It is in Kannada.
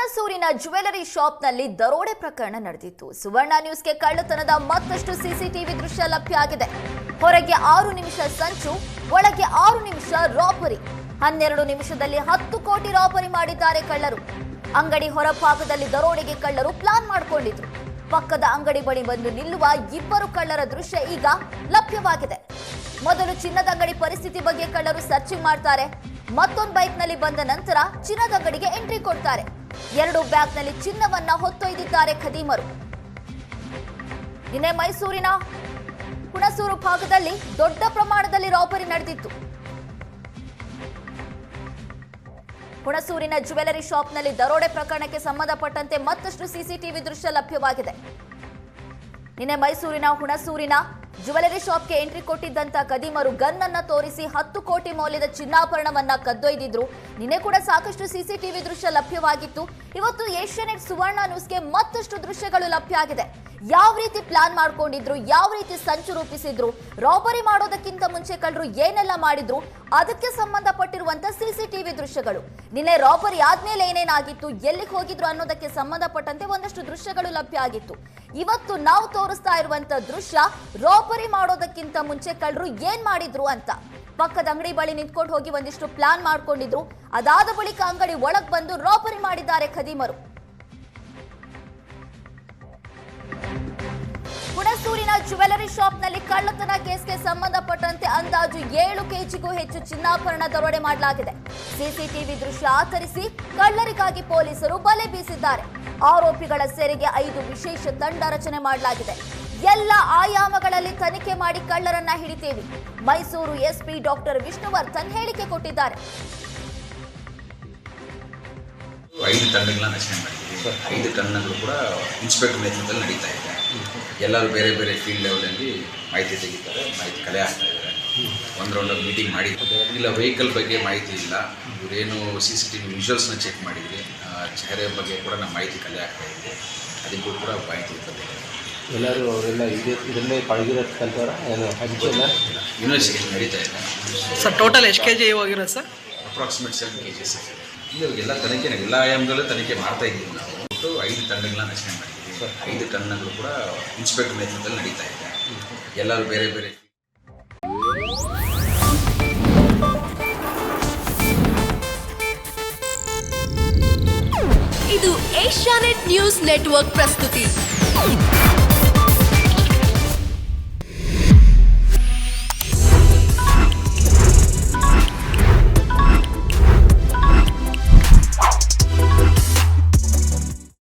ಹುಣಸೂರಿನ ಜ್ಯುವೆಲರಿ ಶಾಪ್ನಲ್ಲಿ ದರೋಡೆ ಪ್ರಕರಣ ನಡೆದಿತ್ತು. ಸುವರ್ಣ ನ್ಯೂಸ್ಗೆ ಕಳ್ಳತನದ ಮತ್ತಷ್ಟು ಸಿಸಿಟಿವಿ ದೃಶ್ಯ ಲಭ್ಯ ಆಗಿದೆ. ಹೊರಗೆ 6 ನಿಮಿಷ ಸಂಚು, ಒಳಗೆ 6 ನಿಮಿಷ ರಾಬರಿ. 12 ನಿಮಿಷದಲ್ಲಿ 10 ಕೋಟಿ ರಾಬರಿ ಮಾಡಿದ್ದಾರೆ ಕಳ್ಳರು. ಅಂಗಡಿ ಹೊರಭಾಗದಲ್ಲಿ ದರೋಡೆಗೆ ಕಳ್ಳರು ಪ್ಲಾನ್ ಮಾಡಿಕೊಂಡಿದ್ರು. ಪಕ್ಕದ ಅಂಗಡಿ ಬಳಿ ಬಂದು ನಿಲ್ಲುವ 2 ಕಳ್ಳರ ದೃಶ್ಯ ಈಗ ಲಭ್ಯವಾಗಿದೆ. ಮೊದಲು ಚಿನ್ನದ ಅಂಗಡಿ ಪರಿಸ್ಥಿತಿ ಬಗ್ಗೆ ಕಳ್ಳರು ಸರ್ಚಿಂಗ್ ಮಾಡ್ತಾರೆ. ಮತ್ತೊಂದು ಬೈಕ್ನಲ್ಲಿ ಬಂದ ನಂತರ ಚಿನ್ನದ ಅಂಗಡಿಗೆ ಎಂಟ್ರಿ ಕೊಡ್ತಾರೆ. 2 ಬ್ಯಾಗ್ನಲ್ಲಿ ಚಿನ್ನವನ್ನ ಹೊತ್ತೊಯ್ದಿದ್ದಾರೆ ಖದೀಮರು. ನಿನ್ನೆ ಮೈಸೂರಿನ ಹುಣಸೂರು ಭಾಗದಲ್ಲಿ ದೊಡ್ಡ ಪ್ರಮಾಣದಲ್ಲಿ ರಾಬರಿ ನಡೆದಿತ್ತು. ಹುಣಸೂರಿನ ಜ್ಯುವೆಲರಿ ಶಾಪ್ನಲ್ಲಿ ದರೋಡೆ ಪ್ರಕರಣಕ್ಕೆ ಸಂಬಂಧಪಟ್ಟಂತೆ ಮತ್ತಷ್ಟು ಸಿಸಿಟಿವಿ ದೃಶ್ಯ ಲಭ್ಯವಾಗಿದೆ. ನಿನ್ನೆ ಮೈಸೂರಿನ ಹುಣಸೂರಿನ ಜ್ಯುವೆಲರಿ ಶಾಪ್ಗೆ ಎಂಟ್ರಿ ಕೊಟ್ಟಿದ್ದಂತ ಖದೀಮರು ಗನ್ ಅನ್ನ ತೋರಿಸಿ 10 ಕೋಟಿ ಮೌಲ್ಯದ ಚಿನ್ನಾಭರಣವನ್ನ ಕದ್ದೊಯ್ದಿದ್ರು. ನಿನ್ನೆ ಕೂಡ ಸಾಕಷ್ಟು ಸಿಸಿಟಿವಿ ದೃಶ್ಯ ಲಭ್ಯವಾಗಿತ್ತು. ಇವತ್ತು ಏಷ್ಯಾನೆಟ್ ಸುವರ್ಣ ನ್ಯೂಸ್ಗೆ ಮತ್ತಷ್ಟು ದೃಶ್ಯಗಳು ಲಭ್ಯ ಆಗಿದೆ. ಯಾವ ರೀತಿ ಪ್ಲಾನ್ ಮಾಡ್ಕೊಂಡಿದ್ರು, ಯಾವ ರೀತಿ ಸಂಚು ರೂಪಿಸಿದ್ರು, ರಾಬರಿ ಮಾಡೋದಕ್ಕಿಂತ ಮುಂಚೆ ಕಳ್ಳರು ಏನೆಲ್ಲ ಮಾಡಿದ್ರು, ಅದಕ್ಕೆ ಸಂಬಂಧಪಟ್ಟಿರುವಂತ ಸಿಸಿಟಿವಿ ದೃಶ್ಯಗಳು. ನಿನ್ನೆ ರಾಬರಿ ಆದ್ಮೇಲೆ ಏನೇನಾಗಿತ್ತು, ಎಲ್ಲಿಗೆ ಹೋಗಿದ್ರು ಅನ್ನೋದಕ್ಕೆ ಸಂಬಂಧಪಟ್ಟಂತೆ ಒಂದಷ್ಟು ದೃಶ್ಯಗಳು ಲಭ್ಯ ಆಗಿತ್ತು. ಇವತ್ತು ನಾವು ತೋರಿಸ್ತಾ ಇರುವಂತ ದೃಶ್ಯ ರಾಬರಿ ಮಾಡೋದಕ್ಕಿಂತ ಮುಂಚೆ ಕಳ್ಳರು ಏನ್ ಮಾಡಿದ್ರು ಅಂತ. ಪಕ್ಕದ ಅಂಗಡಿ ಬಳಿ ನಿಂತ್ಕೊಂಡು ಹೋಗಿ ಒಂದಿಷ್ಟು ಪ್ಲಾನ್ ಮಾಡ್ಕೊಂಡಿದ್ರು. ಅದಾದ ಬಳಿಕ ಅಂಗಡಿ ಒಳಗ್ ಬಂದು ರಾಬರಿ ಮಾಡಿದ್ದಾರೆ ಖದೀಮರು. ಹುಣಸೂರಿನ ಜ್ಯುವೆಲರಿ ಶಾಪ್ನಲ್ಲಿ ಕಳ್ಳತನ ಕೇಸ್ಗೆ ಸಂಬಂಧಪಟ್ಟಂತೆ ಅಂದಾಜು 7 ಕೆಜಿಗೂ ಹೆಚ್ಚು ಚಿನ್ನಾಭರಣ ದರೋಡೆ ಮಾಡಲಾಗಿದೆ. ಸಿಸಿಟಿವಿ ದೃಶ್ಯ ಆಧರಿಸಿ ಕಳ್ಳರಿಗಾಗಿ ಪೊಲೀಸರು ಬಲೆ ಬೀಸಿದ್ದಾರೆ. ಆರೋಪಿಗಳ ಸೆರೆಗೆ 5 ವಿಶೇಷ ತಂಡ ರಚನೆ ಮಾಡಲಾಗಿದೆ. ಎಲ್ಲ ಆಯಾಮಗಳಲ್ಲಿ ತನಿಖೆ ಮಾಡಿ ಕಳ್ಳರನ್ನ ಹಿಡಿತೇವೆ. ಮೈಸೂರು ಎಸ್ಪಿ ಡಾಕ್ಟರ್ ವಿಷ್ಣುವರ್ಧನ್ ಹೇಳಿಕೆ ಕೊಟ್ಟಿದ್ದಾರೆ. 5 ತಂಡಗಳನ್ನ ರಚನೆ ಮಾಡಿದ್ದೀವಿ. 5 ತಂಡಗಳು ಕೂಡ ಇನ್ಸ್ಪೆಕ್ಟರ್ ನೇತೃತ್ವದಲ್ಲಿ ನಡೀತಾ ಇದೆ. ಎಲ್ಲರೂ ಬೇರೆ ಬೇರೆ ಫೀಲ್ಡ್ ಲೆವೆಲಲ್ಲಿ ಮಾಹಿತಿ ತೆಗಿತಾರೆ, ಮಾಹಿತಿ ಕಲೆ ಆಗ್ತಾ ಇದ್ದಾರೆ. ಒಂದು ರೌಂಡ್ ಮೀಟಿಂಗ್ ಮಾಡಿದ್ದಾರೆ. ಇಲ್ಲ ವೆಹಿಕಲ್ ಬಗ್ಗೆ ಮಾಹಿತಿ ಇಲ್ಲ, ಇವರೇನು CCTV ವಿಜುವಲ್ಸ್ನ ಚೆಕ್ ಮಾಡಿದ್ವಿ. ಚೆಹರೆ ಬಗ್ಗೆ ಕೂಡ ನಮ್ಮ ಮಾಹಿತಿ ಕಲೆ ಆಗ್ತಾ ಇದೆ. ಅದಕ್ಕೂ ಕೂಡ ಮಾಹಿತಿ ಬಂದಿದೆ. ಎಲ್ಲರೂ ಅವರೆಲ್ಲ ಇದರಲ್ಲೇ ಪಳಗಿರೋದು ಕಲ್ತಾರ ಇನ್ವೆಸ್ಟಿಗೇಷನ್ ನಡೀತಾ ಇದೆ. ಸರ್ ಟೋಟಲ್ ಎಷ್ಟು kg ಹೋಗಿರೋದು ಸರ್? Approximate 7 kg. ಇವಾಗೆಲ್ಲ ತನಿಖೆ ಎಲ್ಲ ಆಯಾಮದಲ್ಲೂ ತನಿಖೆ ಮಾಡ್ತಾ ಇದ್ದೀವಿ. ನಾವು ಒಟ್ಟು 5 ತಂಡಗಳನ್ನ ರಚನೆ ಮಾಡಿದ್ದೀವಿ. 5 ತಂಡಗಳು ಕೂಡ ಇನ್ಸ್ಪೆಕ್ಟರ್ ನೇತೃತ್ವದಲ್ಲಿ ನಡೀತಾ ಇದೆ. ಎಲ್ಲರೂ ಬೇರೆ ಬೇರೆ. ಇದು ಏಷ್ಯಾನೆಟ್ ನ್ಯೂಸ್ ನೆಟ್ವರ್ಕ್ ಪ್ರಸ್ತುತಿ.